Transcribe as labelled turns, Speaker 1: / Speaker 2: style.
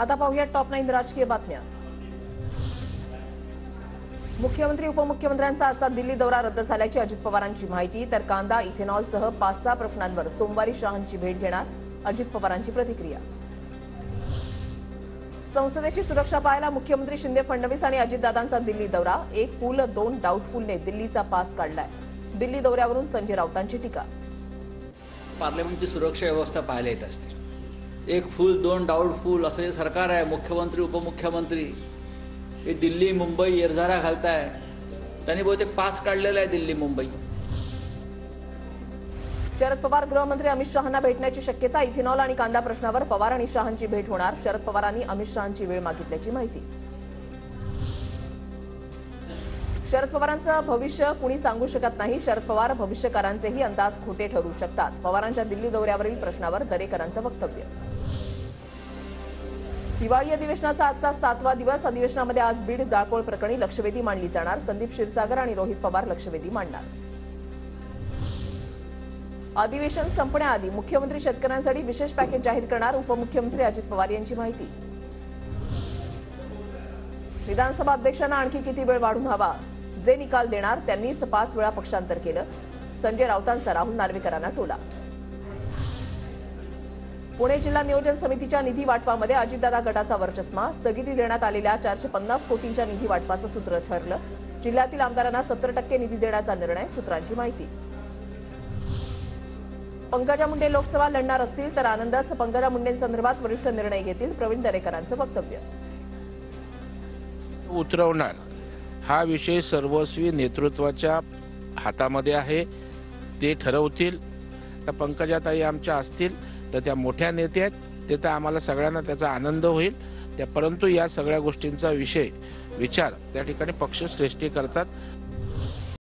Speaker 1: आता पाहूया टॉप 9 राजकीय बातम्या। मुख्यमंत्री उपमुख्यमंत्र्यांचा आजचा दिल्ली दौरा रद्द झाल्याची अजित पवारांची माहिती। तर कांदा इथेनॉलसह 5-6 प्रश्नांवर सोमवारी शहांची भेट घेणार, अजित पवारांची प्रतिक्रिया। संसदेची सुरक्षा पाहायला मुख्यमंत्री शिंदे फडणवीस आणि अजितदादांचा दिल्ली दौरा। एक फुल 2 डाऊटफुलने दिल्लीचा पास काढलाय। दिल्ली दौऱ्यावरून संजय राऊतांची टीका।
Speaker 2: पार्लमेंटची सुरक्षा व्यवस्था पाहायला येत असते। एक फुल 2 डाऊटफुल असं जे सरकार आहे, मुख्यमंत्री उपमुख्यमंत्री हे दिल्ली मुंबई येरझारा घालताय। त्यांनी बहुतेक पास काढलेला आहे दिल्ली मुंबई।
Speaker 1: शरद पवार गृहमंत्री अमित शहांना भेटण्याची शक्यता। इथेनॉल आणि कांदा प्रश्नावर पवार आणि शहांची भेट होणार। शरद पवारांनी अमित शहांची वेळ मागितल्याची माहिती। शरद पवारांचं भविष्य कुणी सांगू शकत नाही। शरद पवार भविष्यकारांचेही अंदाज खोटे ठरू शकतात। पवारांच्या दिल्ली दौऱ्यावरील प्रश्नावर दरेकरांचं वक्तव्य। हिवाळी अधिवेशनाचा आजचा 7वा दिवस। अधिवेशनामध्ये आज बीड जाळपोळ प्रकरणी लक्षवेधी मांडली जाणार। संदीप क्षीरसागर आणि रोहित पवार लक्षवेधी मांडणार। अधिवेशन संपण्याआधी मुख्यमंत्री शेतकऱ्यांसाठी विशेष पॅकेज जाहीर करणार, उपमुख्यमंत्री अजित पवार यांची माहिती। विधानसभा अध्यक्षांना आणखी किती वेळ वाढून हवा, जे निकाल देणार त्यांनीच 5 वेळा पक्षांतर केलं, संजय राऊतांचा राहुल नार्वेकरांना टोला। पुणे जिल्हा नियोजन समितीच्या निधी वाटपामध्ये अजितदादा गटाचा वरचष्मा। स्थगिती देण्यात आलेल्या 450 कोटींच्या निधी वाटपाचं सूत्र ठरलं। जिल्ह्यातील आमदारांना 70% निधी देण्याचा निर्णय, सूत्रांची माहिती। पंकजा मुंडे लोकसभा लढणार असतील तर आनंदच पंकजा मुंडेंसंदर्भात वरिष्ठ निर्णय घेतील, प्रवीण दरेकरांचं वक्तव्य।
Speaker 3: उतरवणार हा विषय सर्वस्वी नेतृत्वाच्या हातामध्ये आहे, ते ठरवतील। तर पंकजाताई आमच्या असतील तर त्या मोठ्या नेत्या आहेत, ते तर आम्हाला सगळ्यांना त्याचा आनंद होईल। परंतु या सगळ्या गोष्टींचा विचार त्या ठिकाणी पक्षश्रेष्ठी करतात।